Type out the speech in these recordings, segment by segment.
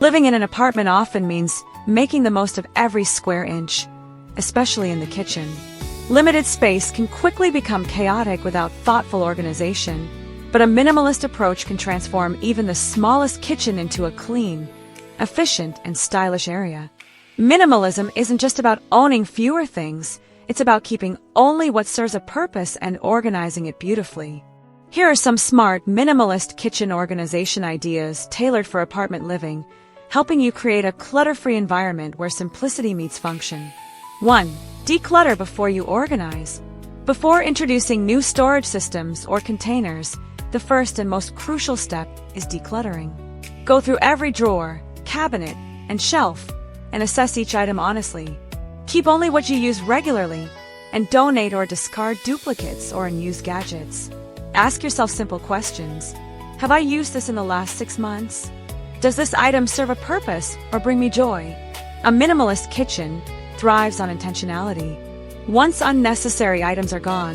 Living in an apartment often means making the most of every square inch, especially in the kitchen. Limited space can quickly become chaotic without thoughtful organization, but a minimalist approach can transform even the smallest kitchen into a clean, efficient, and stylish area. Minimalism isn't just about owning fewer things, it's about keeping only what serves a purpose and organizing it beautifully. Here are some smart, minimalist kitchen organization ideas tailored for apartment living, helping you create a clutter-free environment where simplicity meets function. 1. Declutter before you organize. Before introducing new storage systems or containers, the first and most crucial step is decluttering. Go through every drawer, cabinet, and shelf, and assess each item honestly. Keep only what you use regularly, and donate or discard duplicates or unused gadgets. Ask yourself simple questions. Have I used this in the last 6 months? Does this item serve a purpose or bring me joy? A minimalist kitchen thrives on intentionality. Once unnecessary items are gone,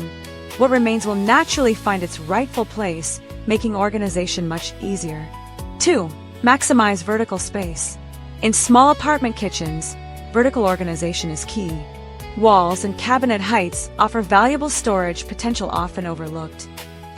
what remains will naturally find its rightful place, making organization much easier. 2. Maximize vertical space. In small apartment kitchens, vertical organization is key. Walls and cabinet heights offer valuable storage potential often overlooked.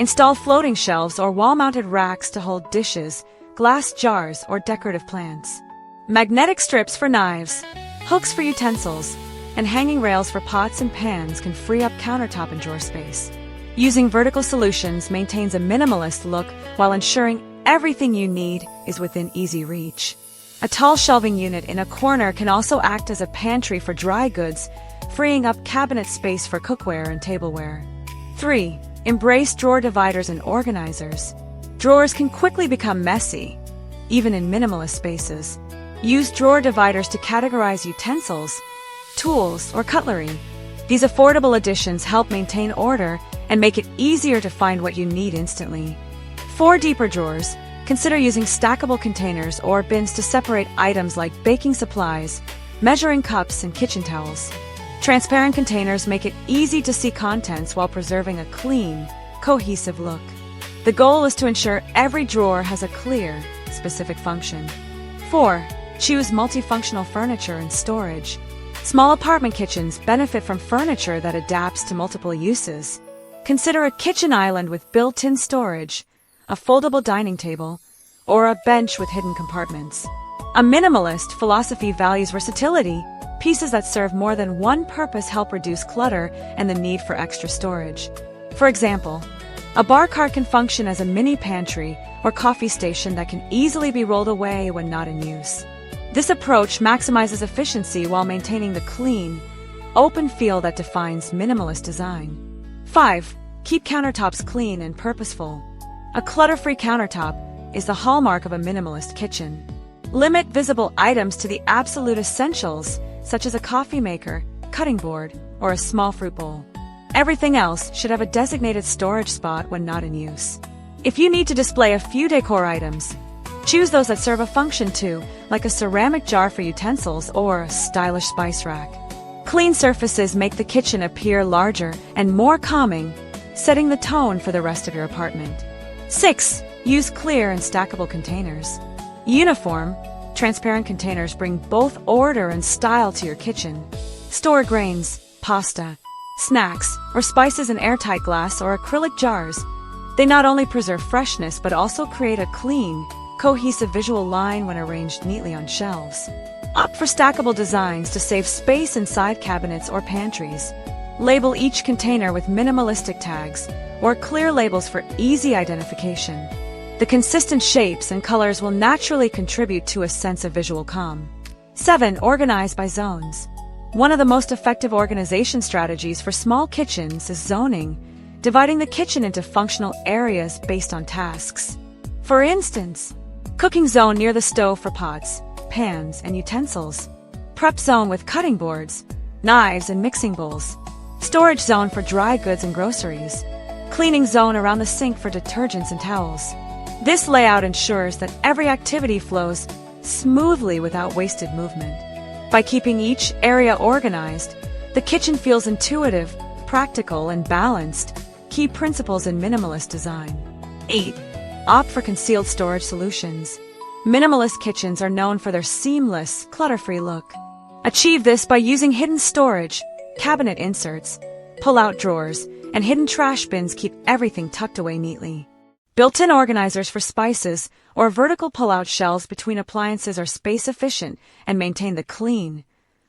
Install floating shelves or wall-mounted racks to hold dishes, glass jars, or decorative plants. Magnetic strips for knives, hooks for utensils, and hanging rails for pots and pans can free up countertop and drawer space. Using vertical solutions maintains a minimalist look while ensuring everything you need is within easy reach. A tall shelving unit in a corner can also act as a pantry for dry goods, freeing up cabinet space for cookware and tableware. 3. Embrace drawer dividers and organizers. Drawers can quickly become messy, even in minimalist spaces. Use drawer dividers to categorize utensils, tools, or cutlery. These affordable additions help maintain order and make it easier to find what you need instantly. For deeper drawers, consider using stackable containers or bins to separate items like baking supplies, measuring cups, and kitchen towels. Transparent containers make it easy to see contents while preserving a clean, cohesive look. The goal is to ensure every drawer has a clear, specific function. 4. Choose multifunctional furniture and storage. Small apartment kitchens benefit from furniture that adapts to multiple uses. Consider a kitchen island with built-in storage, a foldable dining table, or a bench with hidden compartments. A minimalist philosophy values versatility. Pieces that serve more than one purpose help reduce clutter and the need for extra storage. For example, a bar cart can function as a mini pantry or coffee station that can easily be rolled away when not in use. This approach maximizes efficiency while maintaining the clean, open feel that defines minimalist design. 5. Keep countertops clean and purposeful. A clutter-free countertop is the hallmark of a minimalist kitchen. Limit visible items to the absolute essentials, such as a coffee maker, cutting board, or a small fruit bowl. Everything else should have a designated storage spot when not in use. If you need to display a few decor items, choose those that serve a function too, like a ceramic jar for utensils or a stylish spice rack. Clean surfaces make the kitchen appear larger and more calming, setting the tone for the rest of your apartment. 6. Use clear and stackable containers. Uniform, transparent containers bring both order and style to your kitchen. Store grains, pasta, snacks, or spices in airtight glass or acrylic jars. They not only preserve freshness but also create a clean, cohesive visual line when arranged neatly on shelves. Opt for stackable designs to save space inside cabinets or pantries. Label each container with minimalistic tags or clear labels for easy identification. The consistent shapes and colors will naturally contribute to a sense of visual calm. 7. Organize by zones. One of the most effective organization strategies for small kitchens is zoning, dividing the kitchen into functional areas based on tasks. For instance, cooking zone near the stove for pots, pans, and utensils. Prep zone with cutting boards, knives, and mixing bowls. Storage zone for dry goods and groceries. Cleaning zone around the sink for detergents and towels. This layout ensures that every activity flows smoothly without wasted movement. By keeping each area organized, the kitchen feels intuitive, practical, and balanced, key principles in minimalist design. 8. Opt for concealed storage solutions. Minimalist kitchens are known for their seamless, clutter-free look. Achieve this by using hidden storage, cabinet inserts, pull-out drawers, and hidden trash bins keep everything tucked away neatly. Built-in organizers for spices or vertical pull-out shelves between appliances are space-efficient and maintain the clean,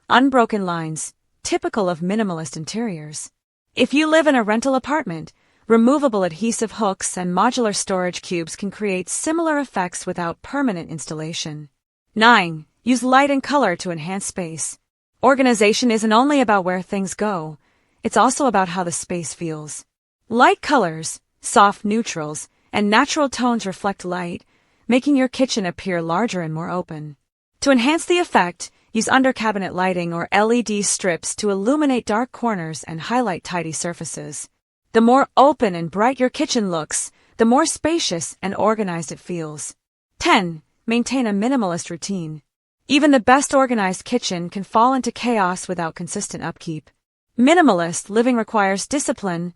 unbroken lines typical of minimalist interiors. If you live in a rental apartment, removable adhesive hooks and modular storage cubes can create similar effects without permanent installation. 9. Use light and color to enhance space. Organization isn't only about where things go, it's also about how the space feels. Light colors, soft neutrals, and natural tones reflect light, making your kitchen appear larger and more open. To enhance the effect, use under-cabinet lighting or LED strips to illuminate dark corners and highlight tidy surfaces. The more open and bright your kitchen looks, the more spacious and organized it feels. 10. Maintain a minimalist routine. Even the best organized kitchen can fall into chaos without consistent upkeep. Minimalist living requires discipline.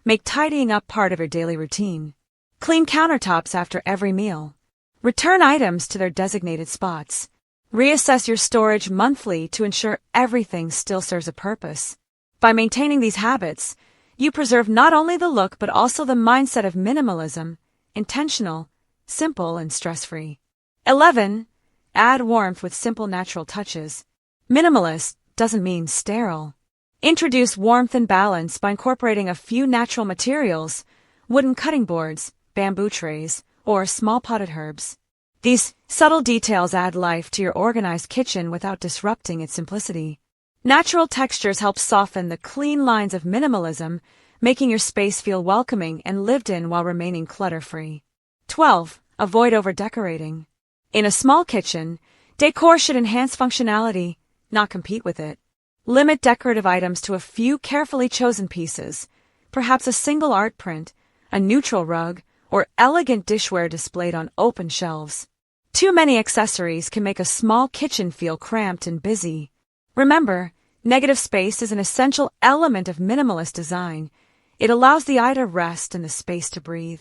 Make tidying up part of your daily routine. Clean countertops after every meal. Return items to their designated spots. Reassess your storage monthly to ensure everything still serves a purpose. By maintaining these habits, you preserve not only the look but also the mindset of minimalism, intentional, simple, and stress-free. 11. Add warmth with simple natural touches. Minimalist doesn't mean sterile. Introduce warmth and balance by incorporating a few natural materials, wooden cutting boards, bamboo trays, or small potted herbs. These subtle details add life to your organized kitchen without disrupting its simplicity. Natural textures help soften the clean lines of minimalism, making your space feel welcoming and lived in while remaining clutter-free. 12. Avoid over-decorating. In a small kitchen, decor should enhance functionality, not compete with it. Limit decorative items to a few carefully chosen pieces, perhaps a single art print, a neutral rug, or elegant dishware displayed on open shelves. Too many accessories can make a small kitchen feel cramped and busy. Remember, negative space is an essential element of minimalist design. It allows the eye to rest and the space to breathe.